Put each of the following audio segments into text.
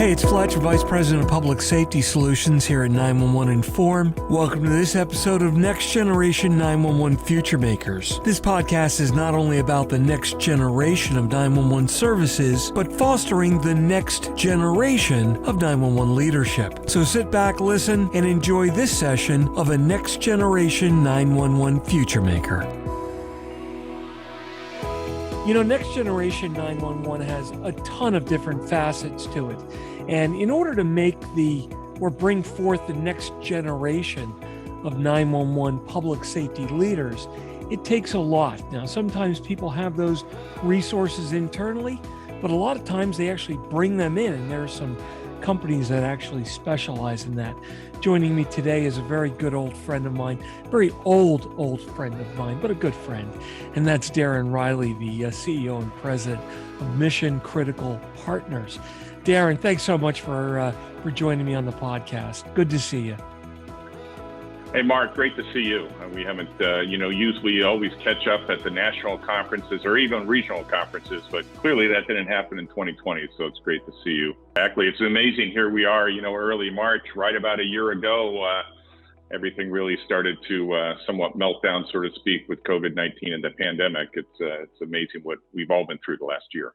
Hey, it's Fletcher, Vice President of Public Safety Solutions here at 911 Inform. Welcome to this episode of Next Generation 911 Future Makers. This podcast is not only about the next generation of 911 services, but fostering the next generation of 911 leadership. So sit back, listen, and enjoy this session of a Next Generation 911 Future Maker. You know, Next Generation 911 has a ton of different facets to it. And in order to make bring forth the next generation of 911 public safety leaders, it takes a lot. Now, sometimes people have those resources internally, but a lot of times they actually bring them in, and there are some companies that actually specialize in that. Joining me today is a very good old friend of mine, very old friend of mine, but a good friend. And that's Darrin Reilly, the CEO and president of Mission Critical Partners. Darren, thanks so much for joining me on the podcast. Good to see you. Hey, Mark, great to see you. We haven't, usually always catch up at the national conferences or even regional conferences, but clearly that didn't happen in 2020, so it's great to see you. Exactly. It's amazing. Here we are, early March, right about a year ago. Everything really started to somewhat melt down, so to speak, with COVID-19 and the pandemic. It's amazing what we've all been through the last year.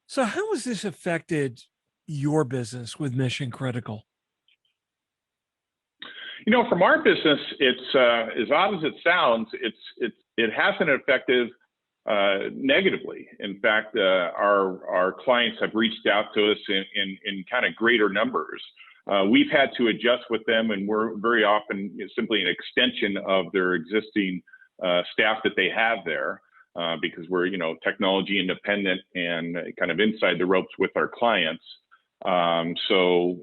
So how has this affected your business with Mission Critical? From our business, it's as odd as it sounds, it hasn't affected negatively. In fact, our clients have reached out to us in kind of greater numbers. We've had to adjust with them, and we're very often simply an extension of their existing staff that they have there because we're technology independent and kind of inside the ropes with our clients. So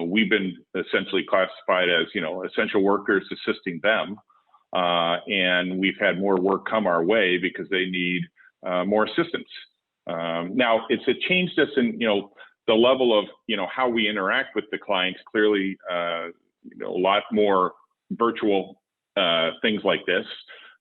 we've been essentially classified as, essential workers assisting them. And we've had more work come our way because they need more assistance. Now it's changed us in, the level of, how we interact with the clients. Clearly, a lot more virtual things like this,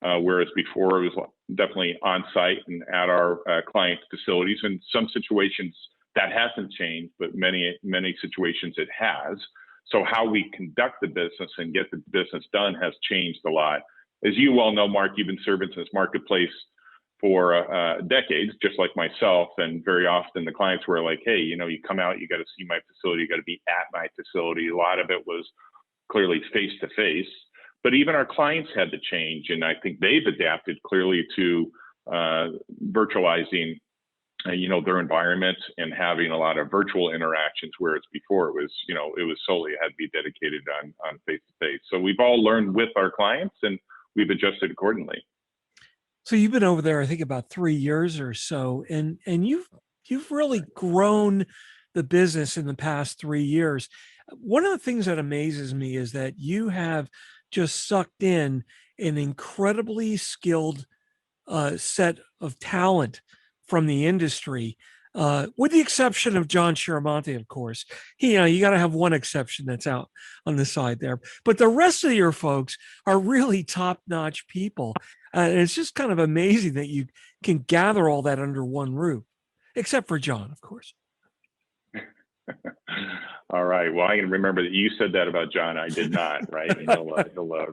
whereas before it was definitely on site and at our clients' facilities. In some situations, that hasn't changed, but many situations it has. So how we conduct the business and get the business done has changed a lot. As you well know, Mark, you've been serving this marketplace for decades, just like myself. And very often the clients were like, hey, you come out, you got to see my facility, you got to be at my facility. A lot of it was clearly face to face, but even our clients had to change. And I think they've adapted clearly to virtualizing their environment and having a lot of virtual interactions, whereas before it was, it was solely had to be dedicated on face-to-face. So we've all learned with our clients and we've adjusted accordingly. So you've been over there, I think, about 3 years or so, and you've really grown the business in the past 3 years. One of the things that amazes me is that you have just sucked in an incredibly skilled set of talent from the industry, with the exception of John Chiramonte, of course. You got to have one exception that's out on the side there. But the rest of your folks are really top-notch people. And it's just kind of amazing that you can gather all that under one roof, except for John, of course. All right. Well, I can remember that you said that about John. I did not, right? And he'll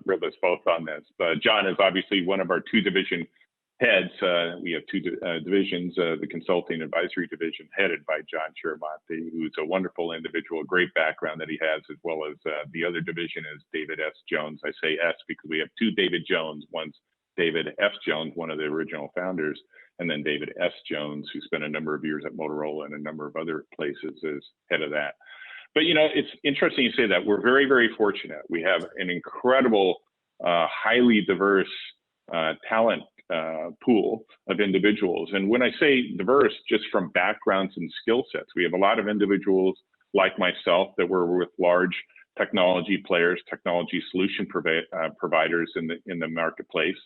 rib us both on this. But John is obviously one of our two division heads. We have two divisions, the consulting advisory division headed by John Chiramonte, who's a wonderful individual, great background that he has, as well as the other division is David S. Jones. I say S because we have two David Jones. One's David F. Jones, one of the original founders, and then David S. Jones, who spent a number of years at Motorola and a number of other places as head of that. But, it's interesting you say that. We're very, very fortunate. We have an incredible, highly diverse talent pool of individuals. And when I say diverse, just from backgrounds and skill sets, we have a lot of individuals like myself that were with large technology players, technology solution providers in the marketplace.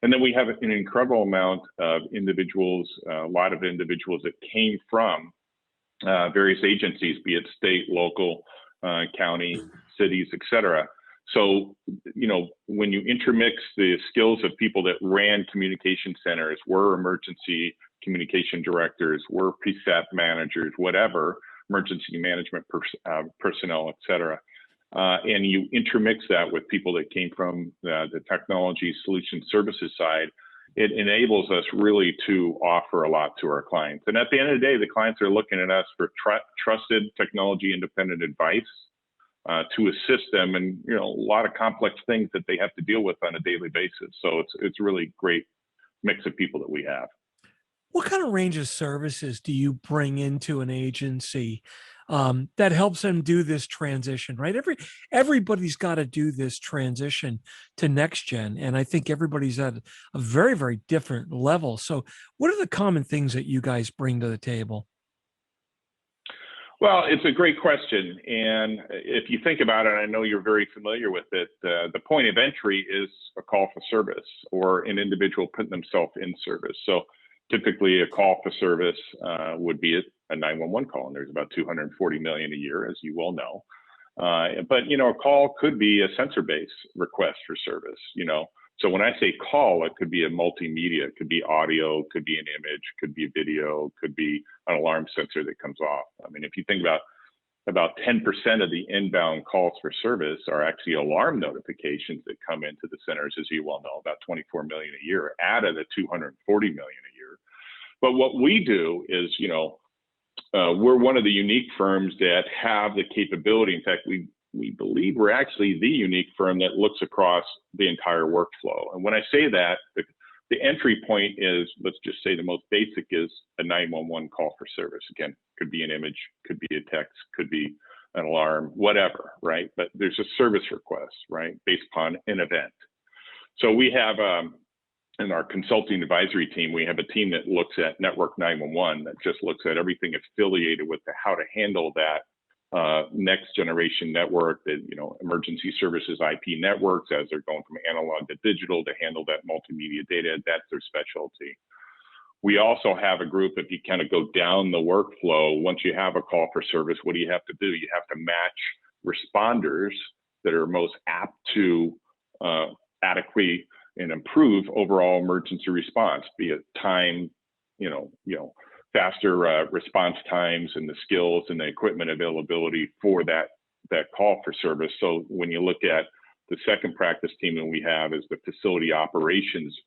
And then we have an incredible amount of individuals, a lot of individuals that came from various agencies, be it state, local, county, cities, et cetera. So, when you intermix the skills of people that ran communication centers, were emergency communication directors, were PSAP managers, whatever, emergency management personnel, et cetera. And you intermix that with people that came from the technology solution services side, it enables us really to offer a lot to our clients. And at the end of the day, the clients are looking at us for trusted technology independent advice to assist them in a lot of complex things that they have to deal with on a daily basis. So it's really great mix of people that we have. What kind of range of services do you bring into an agency that helps them do this transition, right? Everybody's got to do this transition to next gen. And I think everybody's at a very, very different level. So what are the common things that you guys bring to the table? Well, it's a great question. And if you think about it, I know you're very familiar with it, the point of entry is a call for service or an individual putting themselves in service. So typically a call for service would be a 911 call, and there's about 240 million a year, as you well know. But a call could be a sensor-based request for service. So when I say call, it could be a multimedia, it could be audio, could be an image, could be video, could be an alarm sensor that comes off. I mean, if you think about 10% of the inbound calls for service are actually alarm notifications that come into the centers, as you well know, about 24 million a year out of the 240 million a year. But what we do is, we're one of the unique firms that have the capability. In fact, we believe we're actually the unique firm that looks across the entire workflow. And when I say that, the entry point is, let's just say the most basic is a 911 call for service. Again, could be an image, could be a text, could be an alarm, whatever, right? But there's a service request, right, based upon an event. So we have, in our consulting advisory team, we have a team that looks at network 911 that just looks at everything affiliated with how to handle that next generation network, that emergency services IP networks as they're going from analog to digital to handle that multimedia data. That's their specialty. We also have a group, if you kind of go down the workflow, once you have a call for service, what do you have to do? You have to match responders that are most apt to adequately and improve overall emergency response, be it time, faster response times and the skills and the equipment availability for that call for service. So when you look at the second practice team that we have is the facility operations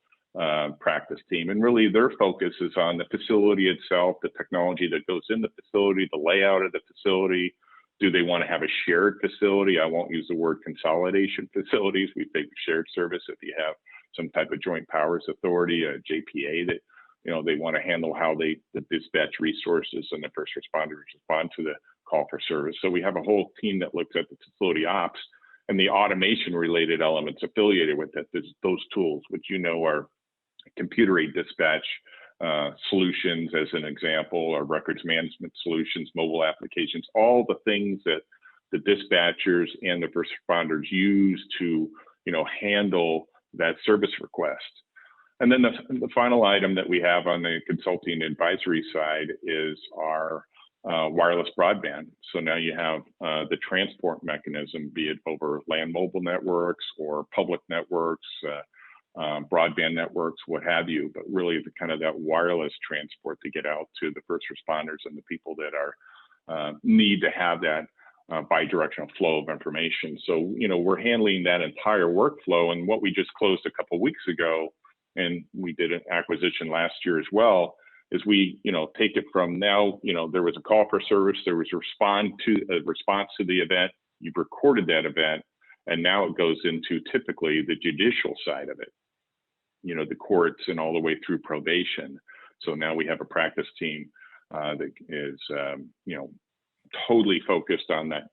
practice team. And really their focus is on the facility itself, the technology that goes in the facility, the layout of the facility. Do they want to have a shared facility? I won't use the word consolidation facilities. We think shared service if you have some type of joint powers authority, a JPA that they want to handle how the dispatch resources and the first responders respond to the call for service. So we have a whole team that looks at the facility ops and the automation related elements affiliated with it. Those tools, which are computer-aided dispatch solutions, as an example, or records management solutions, mobile applications, all the things that the dispatchers and the first responders use to handle that service request. And then the final item that we have on the consulting advisory side is our wireless broadband. So now you have the transport mechanism, be it over land mobile networks or public networks, broadband networks, what have you, but really the kind of that wireless transport to get out to the first responders and the people that are need to have that bi-directional flow of information. So, we're handling that entire workflow. And what we just closed a couple of weeks ago, and we did an acquisition last year as well, is we, take it from now, there was a call for service, there was a response to the event, you've recorded that event, and now it goes into typically the judicial side of it, the courts and all the way through probation. So now we have a practice team that is, totally focused on that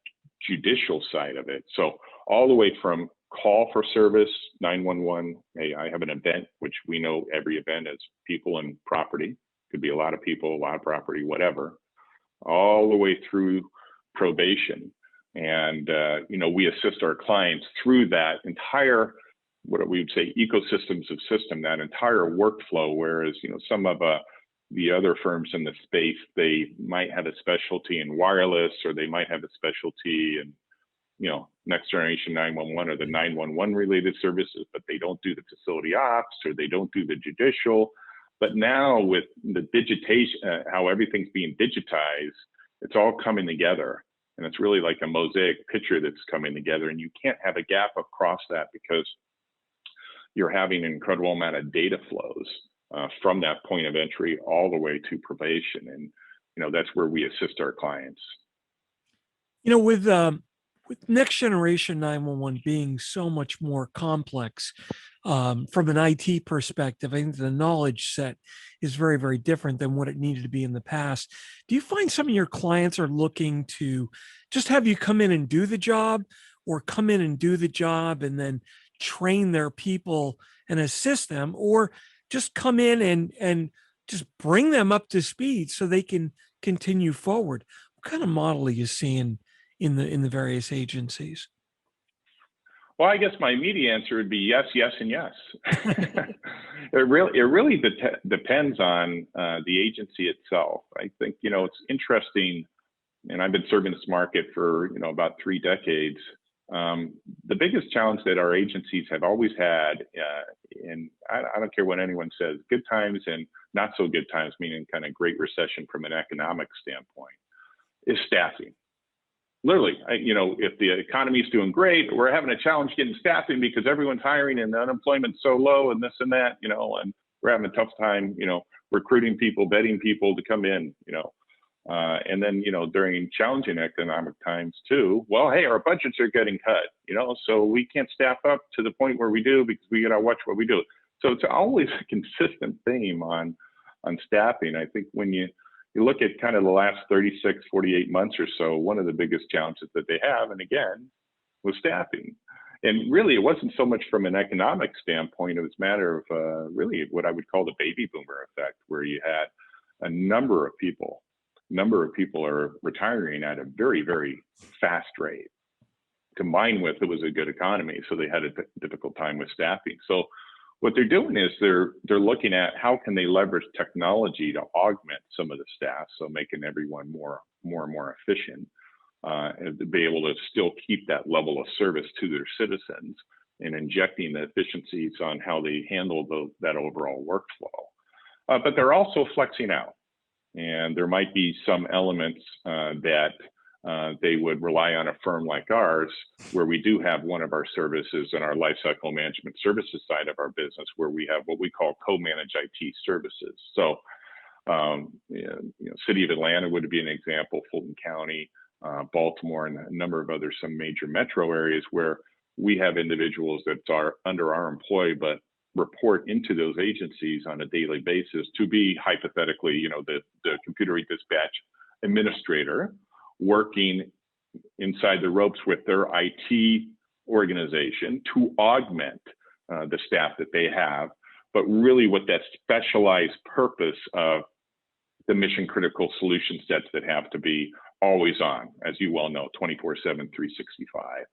judicial side of it. So all the way from call for service, 911, hey, I have an event, which we know every event is people and property, could be a lot of people, a lot of property, whatever, all the way through probation. And, we assist our clients through that entire, what we would say, ecosystems of system, that entire workflow, whereas, some of the other firms in the space, they might have a specialty in wireless, or they might have a specialty in, next generation 911 or the 911 related services, but they don't do the facility ops or they don't do the judicial. But now with the digitation, how everything's being digitized, It's all coming together. And it's really like a mosaic picture that's coming together. And you can't have a gap across that because you're having an incredible amount of data flows from that point of entry all the way to probation. And, that's where we assist our clients. With next generation 911 being so much more complex, from an IT perspective, I think the knowledge set is very, very different than what it needed to be in the past. Do you find some of your clients are looking to just have you come in and do the job, or come in and do the job and then train their people and assist them, or just come in and just bring them up to speed so they can continue forward? What kind of model are you seeing in the various agencies? Well, I guess my immediate answer would be yes, yes, and yes. It really depends on the agency itself. I think, it's interesting, and I've been serving this market for, about 3 decades. The biggest challenge that our agencies have always had, and I don't care what anyone says, good times and not so good times, meaning kind of Great Recession from an economic standpoint, is staffing. Literally, if the economy is doing great, we're having a challenge getting staffing because everyone's hiring and the unemployment's so low and this and that, and we're having a tough time, recruiting people, vetting people to come in, and then, during challenging economic times too, well, hey, our budgets are getting cut, so we can't staff up to the point where we do because we got to watch what we do. So it's always a consistent theme on staffing. I think when you look at kind of the last 36, 48 months or so, one of the biggest challenges that they have, and again, was staffing. And really, it wasn't so much from an economic standpoint. It was a matter of really what I would call the baby boomer effect, where you had a number of people are retiring at a very, very fast rate. Combined with, it was a good economy, so they had a difficult time with staffing. So what they're doing is they're looking at how can they leverage technology to augment some of the staff, so making everyone more and more efficient, and to be able to still keep that level of service to their citizens, and injecting the efficiencies on how they handle that overall workflow. But they're also flexing out, and there might be some elements that they would rely on a firm like ours, where we do have one of our services in our lifecycle management services side of our business, where we have what we call co-managed IT services. So, City of Atlanta would be an example, Fulton County, Baltimore, and a number of other some major metro areas where we have individuals that are under our employ, but report into those agencies on a daily basis to be hypothetically, the computer dispatch administrator, working inside the ropes with their IT organization to augment the staff that they have, but really with that specialized purpose of the mission critical solution sets that have to be always on, as you well know, 24/7, 365.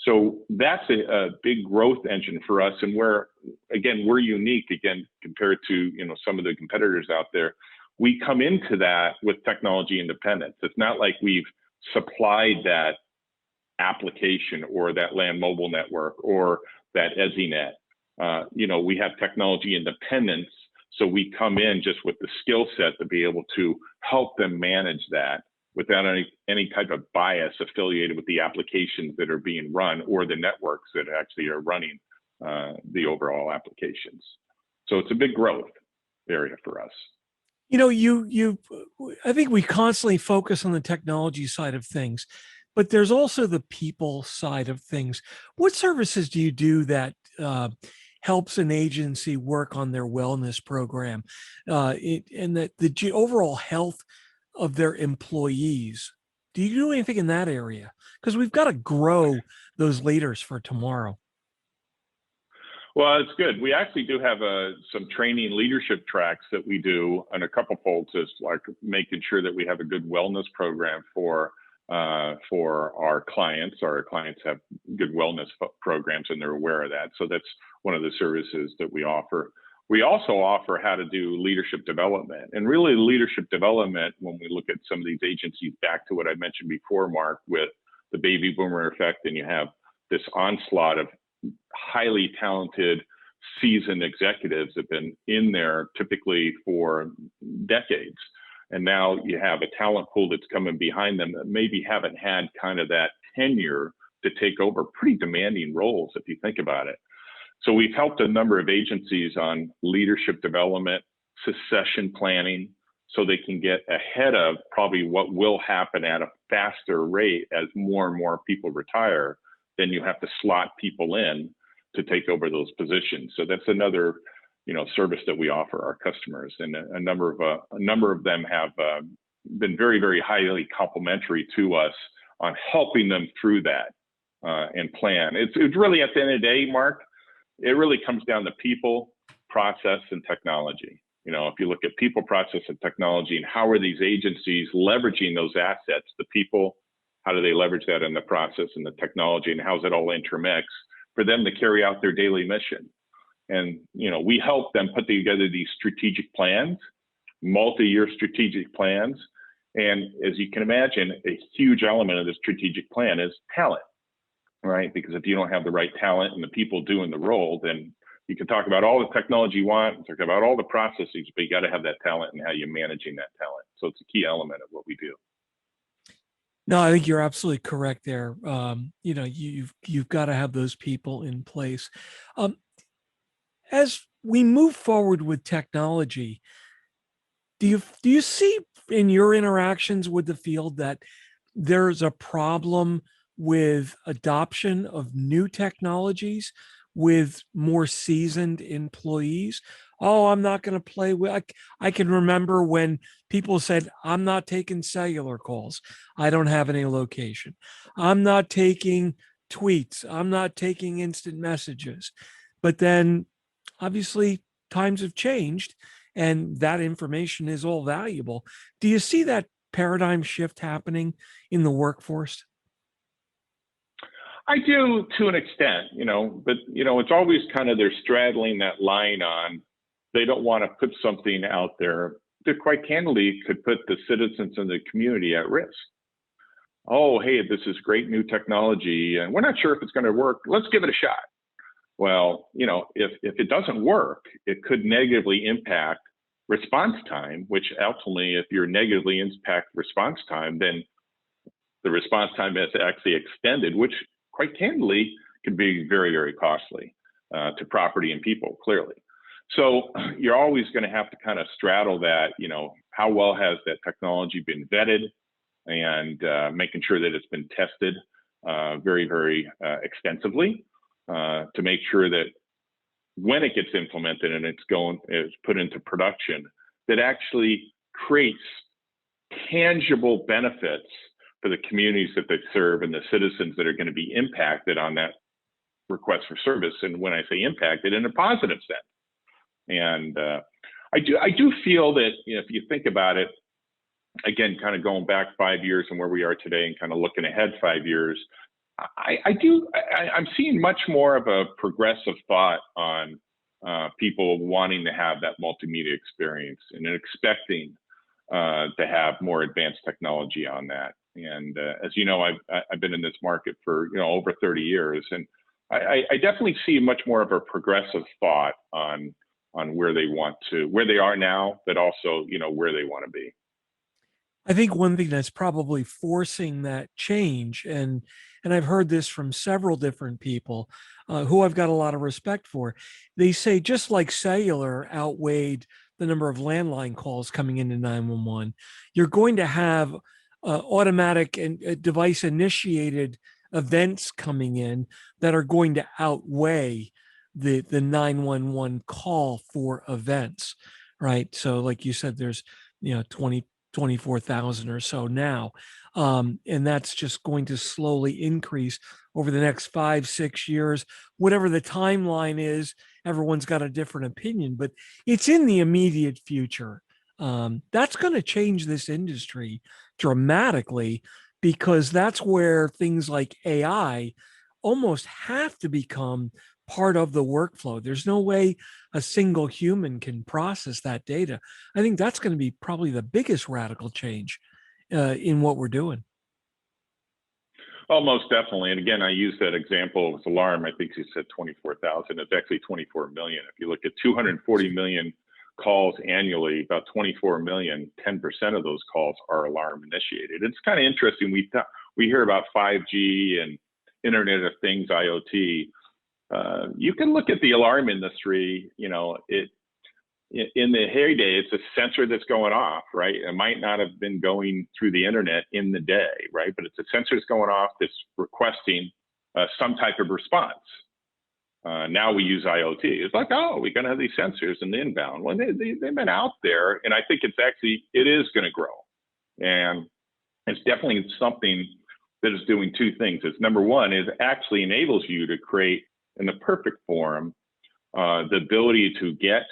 So that's a big growth engine for us, and where, again, we're unique, again, compared to some of the competitors out there. We come into that with technology independence. It's not like we've supplied that application or that land mobile network or that EZNet. We have technology independence, so we come in just with the skill set to be able to help them manage that without any type of bias affiliated with the applications that are being run or the networks that actually are running the overall applications. So it's a big growth area for us. I think we constantly focus on the technology side of things, but there's also the people side of things. What services do you do that helps an agency work on their wellness program, and the overall health of their employees? Do you do anything in that area? Because we've got to grow those leaders for tomorrow. Well, it's good. We actually do have some training leadership tracks that we do on a couple folds, as like making sure that we have a good wellness program for our clients. Our clients have good wellness programs, and they're aware of that. So that's one of the services that we offer. We also offer how to do leadership development, and really leadership development, when we look at some of these agencies, back to what I mentioned before, Mark, with the baby boomer effect, and you have this onslaught of highly talented, seasoned executives that have been in there typically for decades. And now you have a talent pool that's coming behind them that maybe haven't had kind of that tenure to take over pretty demanding roles, if you think about it. So we've helped a number of agencies on leadership development, succession planning, so they can get ahead of probably what will happen at a faster rate as more and more people retire. Then you have to slot people in to take over those positions. So that's another, service that we offer our customers, and a number of them have been very, very highly complimentary to us on helping them through that and plan. It's really, at the end of the day, Mark, it really comes down to people, process, and technology. If you look at people, process, and technology, and how are these agencies leveraging those assets, the people, how do they leverage that in the process and the technology, and how's it all intermix for them to carry out their daily mission? And, we help them put together these strategic plans, multi-year strategic plans. And as you can imagine, a huge element of the strategic plan is talent, right? Because if you don't have the right talent and the people doing the role, then you can talk about all the technology you want, talk about all the processes, but you got to have that talent and how you're managing that talent. So it's a key element of what we do. No, I think you're absolutely correct there. You've got to have those people in place. As we move forward with technology, do you see in your interactions with the field that there's a problem with adoption of new technologies with more seasoned employees? Oh, I'm not going to play with. I can remember when people said, I'm not taking cellular calls. I don't have any location. I'm not taking tweets. I'm not taking instant messages. But then obviously times have changed and that information is all valuable. Do you see that paradigm shift happening in the workforce? I do, to an extent, but it's always kind of, they're straddling that line on, they don't want to put something out there that quite candidly could put the citizens in the community at risk. Oh, hey, this is great new technology and we're not sure if it's going to work. Let's give it a shot. Well, if it doesn't work, it could negatively impact response time, which ultimately, if you're negatively impact response time, then the response time is actually extended, which quite candidly can be very, very costly to property and people, clearly. So you're always going to have to kind of straddle that, how well has that technology been vetted, and making sure that it's been tested very, very extensively to make sure that when it gets implemented and it's put into production, that actually creates tangible benefits for the communities that they serve and the citizens that are going to be impacted on that request for service. And when I say impacted, in a positive sense. And I do feel that, if you think about it, again, kind of going back 5 years and where we are today and kind of looking ahead 5 years, I'm seeing much more of a progressive thought on people wanting to have that multimedia experience and expecting to have more advanced technology on that. And as you know, I've been in this market for over 30 years, and I definitely see much more of a progressive thought on where they are now, but also where they want to be. I think one thing that's probably forcing that change, and I've heard this from several different people who I've got a lot of respect for. They say just like cellular outweighed the number of landline calls coming into 911, you're going to have automatic and device initiated events coming in that are going to outweigh the 911 call for events, right? So like you said, there's 24,000 or so now. And that's just going to slowly increase over the next 5-6 years, whatever the timeline is. Everyone's got a different opinion, but it's in the immediate future. That's going to change this industry dramatically, because that's where things like AI almost have to become part of the workflow. There's no way a single human can process that data. I think that's going to be probably the biggest radical change in what we're doing. Oh, most definitely. And again, I use that example with alarm. I think you said 24,000. It's actually 24 million. If you look at 240 million calls annually, about 24 million, 10% of those calls are alarm initiated. It's kind of interesting. We hear about 5G and Internet of Things, IoT. You can look at the alarm industry, you know, in the heyday, it's a sensor that's going off, right? It might not have been going through the internet in the day, right? But it's a sensor that's going off that's requesting some type of response. Now we use IoT. It's like, oh, we're going to have these sensors in the inbound. Well, they've been out there, and I think it is going to grow. And it's definitely something that is doing two things. It's number one, it actually enables you to create in the perfect forum the ability to get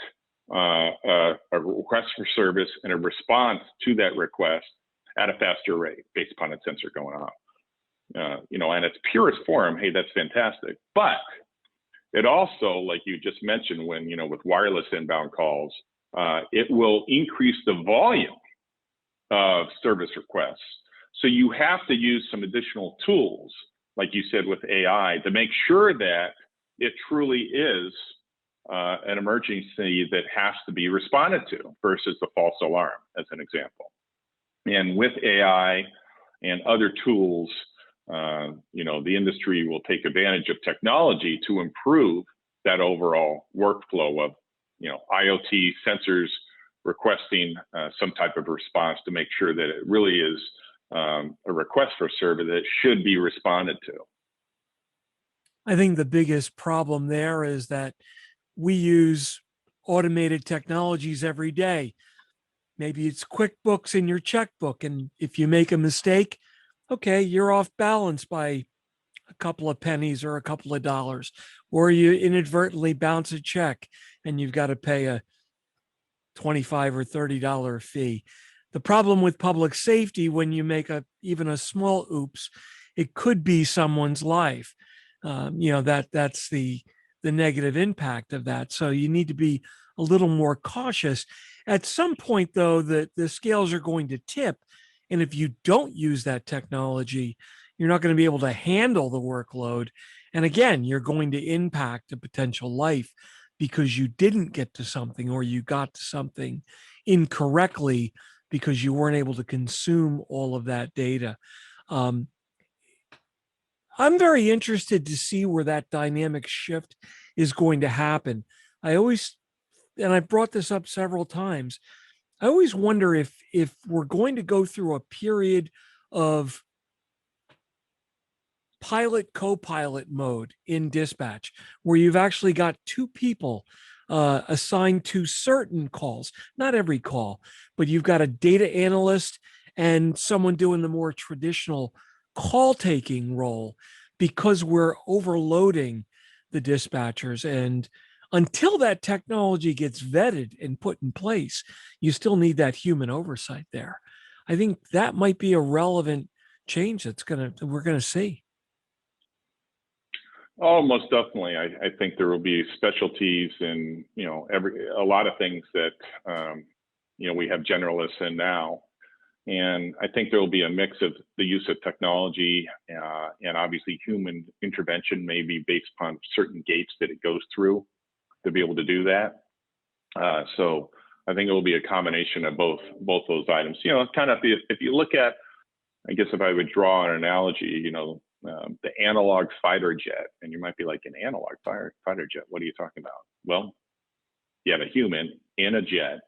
a request for service and a response to that request at a faster rate based upon a sensor going off. You know, and its purest form, hey, that's fantastic. But it also, like you just mentioned, when, you know, with wireless inbound calls, it will increase the volume of service requests. So you have to use some additional tools, like you said, with AI to make sure that it truly is an emergency that has to be responded to versus the false alarm, as an example. And with AI and other tools, you know, the industry will take advantage of technology to improve that overall workflow of, you know, IoT sensors requesting some type of response to make sure that it really is a request for service that should be responded to. I think the biggest problem there is that we use automated technologies every day. Maybe it's QuickBooks in your checkbook, and if you make a mistake, okay, you're off balance by a couple of pennies or a couple of dollars, or you inadvertently bounce a check and you've got to pay a $25 or $30 fee. The problem with public safety, when you make even a small oops, it could be someone's life. You know, that's the negative impact of that. So you need to be a little more cautious. At some point, though, the scales are going to tip. And if you don't use that technology, you're not going to be able to handle the workload. And again, you're going to impact a potential life because you didn't get to something, or you got to something incorrectly because you weren't able to consume all of that data. I'm very interested to see where that dynamic shift is going to happen. And I've brought this up several times, I always wonder if we're going to go through a period of pilot co-pilot mode in dispatch, where you've actually got two people assigned to certain calls, not every call, but you've got a data analyst and someone doing the more traditional call taking role, because we're overloading the dispatchers. And until that technology gets vetted and put in place, you still need that human oversight there. I think that might be a relevant change we're gonna see. Oh, most definitely. I think there will be specialties in, you know, a lot of things that you know, we have generalists in now. And I think there will be a mix of the use of technology and obviously human intervention, maybe based upon certain gates that it goes through to be able to do that. So I think it will be a combination of both those items. You know, kind of if you look at, I guess if I would draw an analogy, you know, the analog fighter jet, and you might be like, an analog fighter jet, what are you talking about? Well, you have a human in a jet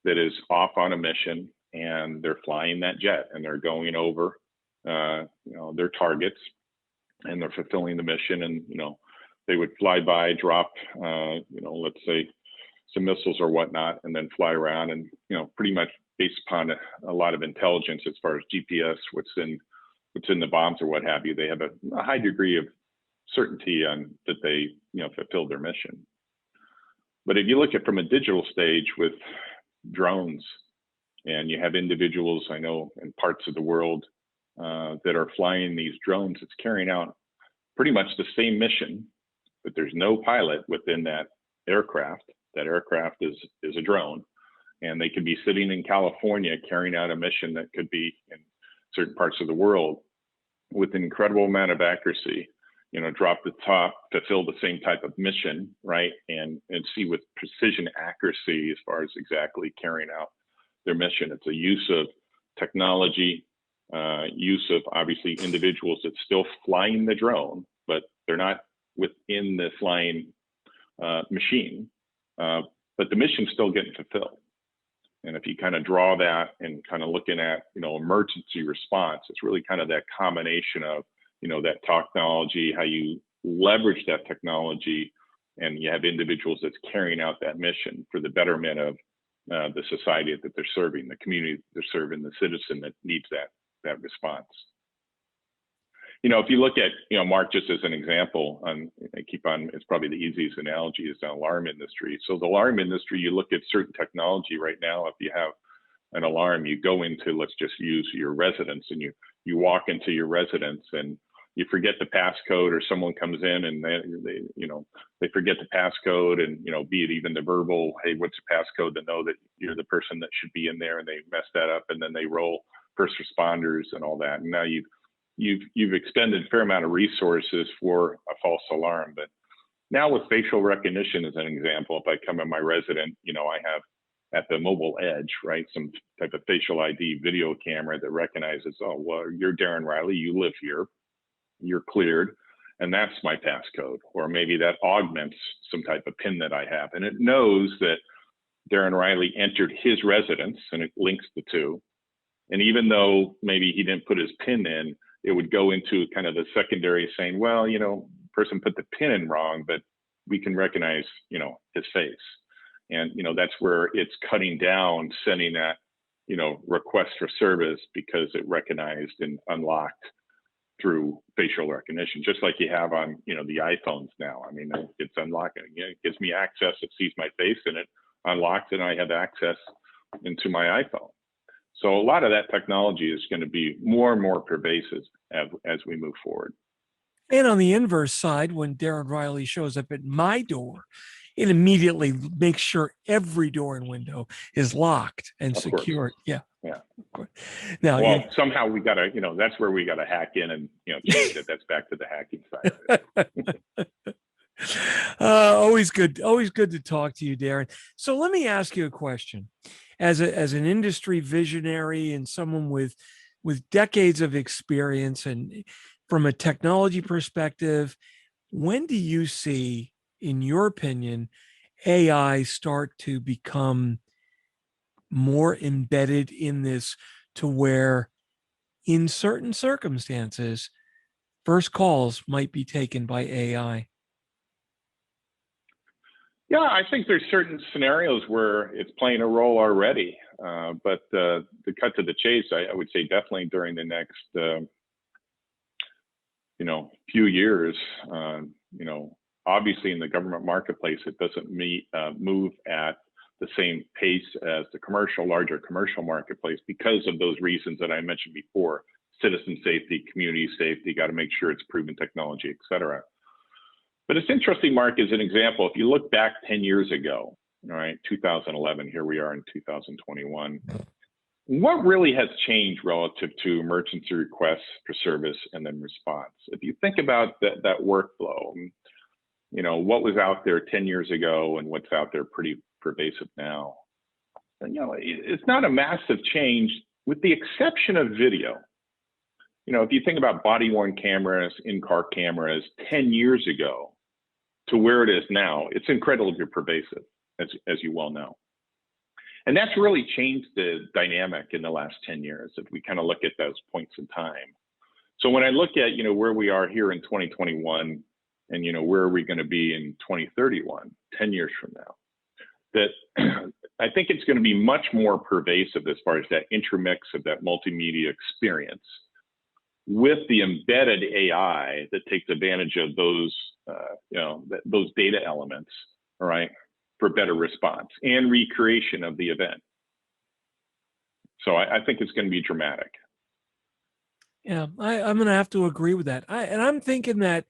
that is off on a mission, and they're flying that jet, and they're going over, you know, their targets, and they're fulfilling the mission. And, you know, they would fly by, drop, you know, let's say some missiles or whatnot, and then fly around, and, you know, pretty much based upon a lot of intelligence as far as GPS, what's in the bombs or what have you, they have a high degree of certainty on that they, you know, fulfilled their mission. But if you look at from a digital stage with drones, and you have individuals I know in parts of the world that are flying these drones, it's carrying out pretty much the same mission, but there's no pilot within that aircraft. That aircraft is a drone, and they could be sitting in California carrying out a mission that could be in certain parts of the world with an incredible amount of accuracy. drop the top, fulfill the same type of mission, right? And see with precision accuracy as far as exactly carrying out their mission. It's a use of technology, use of obviously individuals that's still flying the drone, but they're not within the flying machine, but the mission's still getting fulfilled. And if you kind of draw that and kind of looking at, emergency response, it's really kind of that combination of, that technology, how you leverage that technology, and you have individuals that's carrying out that mission for the betterment of the society that they're serving, the community they're serving, the citizen that needs that response. If you look at, Mark, just as an example, it's probably the easiest analogy is the alarm industry. So the alarm industry, you look at certain technology right now, if you have an alarm, you go into, let's just use your residence, and you walk into your residence and you forget the passcode, or someone comes in and they forget the passcode, and, be it even the verbal, hey, what's the passcode, to know that you're the person that should be in there, and they mess that up, and then they roll first responders and all that. And now you've expended a fair amount of resources for a false alarm. But now with facial recognition as an example, if I come in my resident, I have at the mobile edge, right, some type of facial ID video camera that recognizes, oh, well, you're Darrin Reilly, you live here, you're cleared, and that's my passcode. Or maybe that augments some type of PIN that I have, and it knows that Darrin Reilly entered his residence, and it links the two. And even though maybe he didn't put his PIN in, it would go into kind of the secondary saying, well, person put the PIN in wrong, but we can recognize, his face. And, that's where it's cutting down, sending that, request for service, because it recognized and unlocked through facial recognition, just like you have on, the iPhones now. I mean, it's unlocking. It gives me access. It sees my face and it unlocks, and I have access into my iPhone. So a lot of that technology is going to be more and more pervasive as we move forward. And on the inverse side, when Darrin Reilly shows up at my door, it immediately makes sure every door and window is locked and secured. Yeah. Now, well, somehow we got to, that's where we got to hack in and, change it. That's back to the hacking side of it. Always good to talk to you, Darren. So let me ask you a question. As an industry visionary and someone with decades of experience, and from a technology perspective, when do you see, in your opinion, AI start to become more embedded in this, to where in certain circumstances, first calls might be taken by AI? Yeah, I think there's certain scenarios where it's playing a role already. But to cut to the chase, I would say definitely during the next, few years, obviously in the government marketplace, it doesn't move at the same pace as the larger commercial marketplace, because of those reasons that I mentioned before: citizen safety, community safety, got to make sure it's proven technology, et cetera. But it's interesting, Mark, as an example, if you look back 10 years ago, all right, 2011, here we are in 2021, what really has changed relative to emergency requests for service and then response? If you think about that workflow, what was out there 10 years ago and what's out there pretty pervasive now, and, it's not a massive change, with the exception of video. If you think about body-worn cameras, in-car cameras 10 years ago to where it is now, it's incredibly pervasive, as you well know. And that's really changed the dynamic in the last 10 years, if we kind of look at those points in time. So when I look at, where we are here in 2021 and, where are we going to be in 2031, 10 years from now, that I think it's going to be much more pervasive as far as that intermix of that multimedia experience with the embedded AI that takes advantage of those, those data elements, all right, for better response and recreation of the event. So I think it's going to be dramatic. Yeah, I'm going to have to agree with that. And I'm thinking that,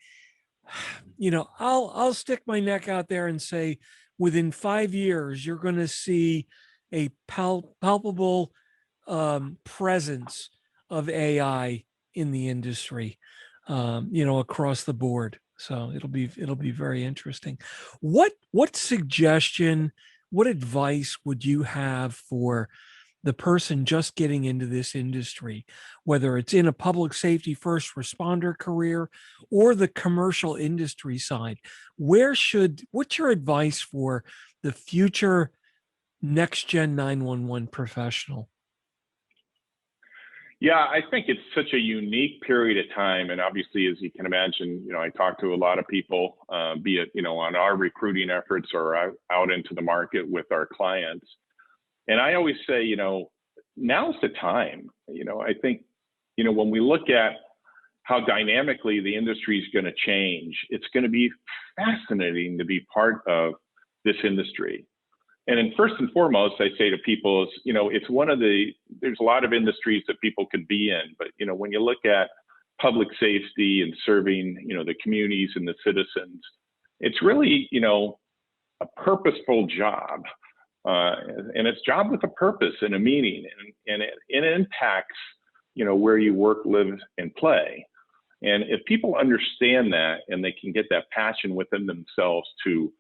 I'll stick my neck out there and say, within 5 years, you're going to see a palpable presence of AI in the industry. across the board. So it'll be very interesting. What suggestion, what advice would you have for the person just getting into this industry, whether it's in a public safety first responder career or the commercial industry side? What's your advice for the future next gen 911 professional? Yeah, I think it's such a unique period of time. And obviously, as you can imagine, I talk to a lot of people, be it, on our recruiting efforts or out into the market with our clients. And I always say, now's the time. I think, when we look at how dynamically the industry is going to change, it's going to be fascinating to be part of this industry. And then first and foremost, I say to people, it's there's a lot of industries that people could be in, but, when you look at public safety and serving, the communities and the citizens, it's really, a purposeful job. And it's a job with a purpose and a meaning, and it impacts, where you work, live, and play. And if people understand that and they can get that passion within themselves to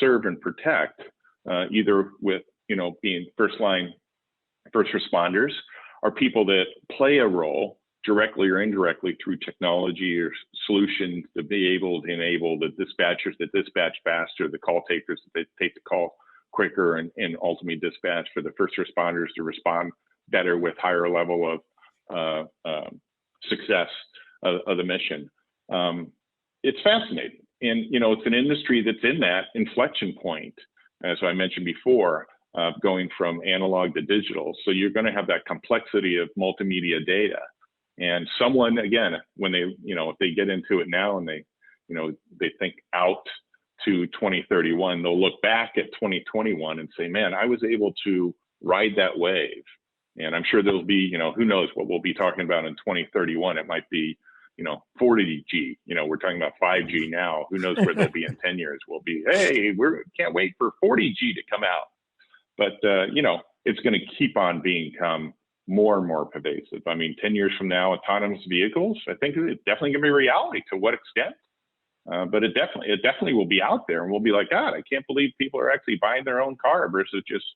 serve and protect, either with, being first responders, or people that play a role directly or indirectly through technology or solutions to be able to enable the dispatchers that dispatch faster, the call takers that take the call quicker, and ultimately dispatch for the first responders to respond better with higher level of success of the mission. It's fascinating. And, it's an industry that's in that inflection point, as I mentioned before, going from analog to digital. So you're going to have that complexity of multimedia data. And someone, again, when they, if they get into it now and they, they think out to 2031, they'll look back at 2021 and say, man, I was able to ride that wave. And I'm sure there'll be, who knows what we'll be talking about in 2031. It might be, 40G, we're talking about 5G now. Who knows where they'll be in 10 years? We'll be, hey, can't wait for 40G to come out. But, it's going to keep on become more and more pervasive. I mean, 10 years from now, autonomous vehicles, I think it's definitely going to be a reality. To what extent? But it definitely will be out there, and we'll be like, God, I can't believe people are actually buying their own car versus just,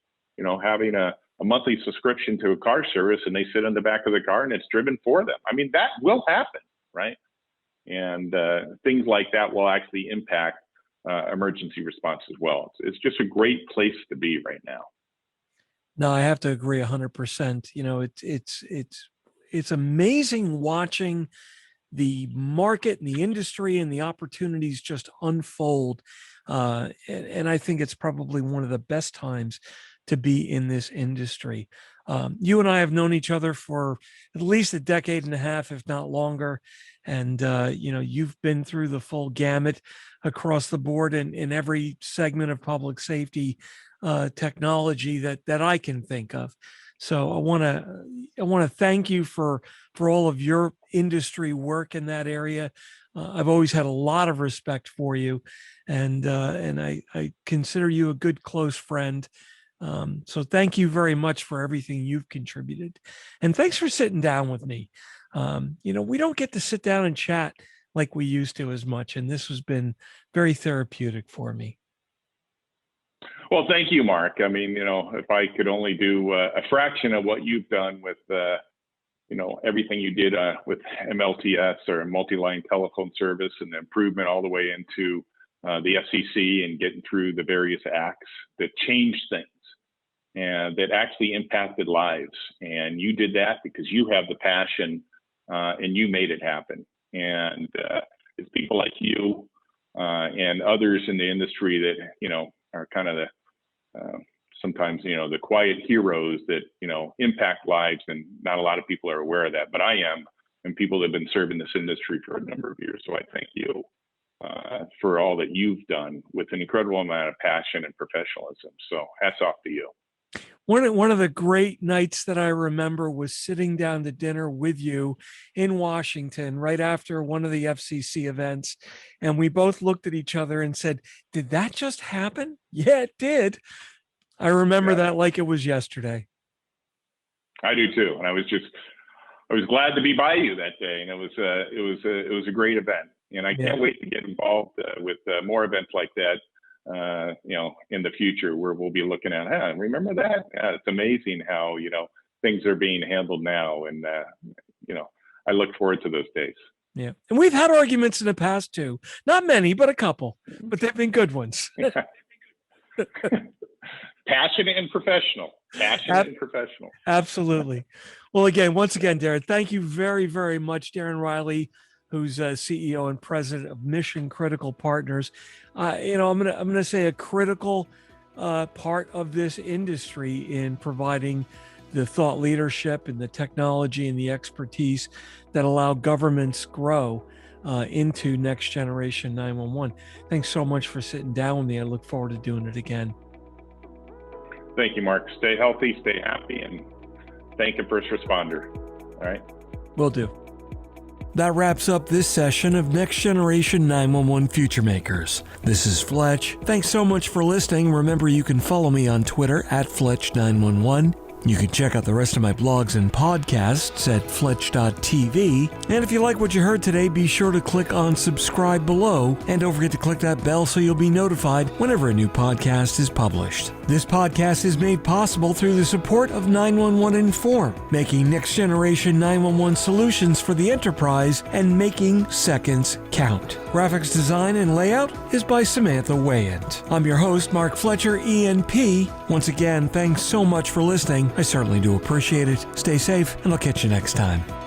having a monthly subscription to a car service, and they sit in the back of the car and it's driven for them. I mean, that will happen, right? And things like that will actually impact emergency response as well. It's just a great place to be right now. No, I have to agree 100%. It's amazing watching the market and the industry and the opportunities just unfold. And I think it's probably one of the best times to be in this industry. You and I have known each other for at least a decade and a half, if not longer. And, you've been through the full gamut across the board in every segment of public safety technology that I can think of. So I want to thank you for all of your industry work in that area. I've always had a lot of respect for you, and I consider you a good close friend. So thank you very much for everything you've contributed, and thanks for sitting down with me. We don't get to sit down and chat like we used to as much, and this has been very therapeutic for me. Well, thank you, Mark. I mean, if I could only do a fraction of what you've done with, everything you did with MLTS or multi-line telephone service, and the improvement all the way into the FCC and getting through the various acts that changed things and that actually impacted lives. And you did that because you have the passion and you made it happen. And it's people like you and others in the industry that, are kind of the sometimes, the quiet heroes that, impact lives, and not a lot of people are aware of that, but I am, and people that have been serving this industry for a number of years. So I thank you for all that you've done with an incredible amount of passion and professionalism. So hats off to you. One of the great nights that I remember was sitting down to dinner with you in Washington right after one of the FCC events. And we both looked at each other and said, did that just happen? Yeah, it did. I remember that like it was yesterday. I do too. And I was just was glad to be by you that day, and it was a great event. And I can't wait to get involved with more events like that. In the future, where we'll be looking at, remember that? It's amazing how things are being handled now, and I look forward to those days. Yeah, and we've had arguments in the past too. Not many, but a couple. But they've been good ones. Passionate and professional. Absolutely. Well, once again, Darren, thank you very, very much, Darrin Reilly, who's CEO and president of Mission Critical Partners. I'm gonna say a critical part of this industry in providing the thought leadership and the technology and the expertise that allow governments grow into next generation 911. Thanks so much for sitting down with me. I look forward to doing it again. Thank you, Mark. Stay healthy, stay happy, and thank a first responder. All right. Will do. That wraps up this session of Next Generation 911 Future Makers. This is Fletch. Thanks so much for listening. Remember, you can follow me on Twitter at Fletch911. You can check out the rest of my blogs and podcasts at fletch.tv. And if you like what you heard today, be sure to click on subscribe below. And don't forget to click that bell so you'll be notified whenever a new podcast is published. This podcast is made possible through the support of 911 Inform, making next generation 911 solutions for the enterprise and making seconds count. Graphics design and layout is by Samantha Wayant. I'm your host, Mark Fletcher, ENP. Once again, thanks so much for listening. I certainly do appreciate it. Stay safe, and I'll catch you next time.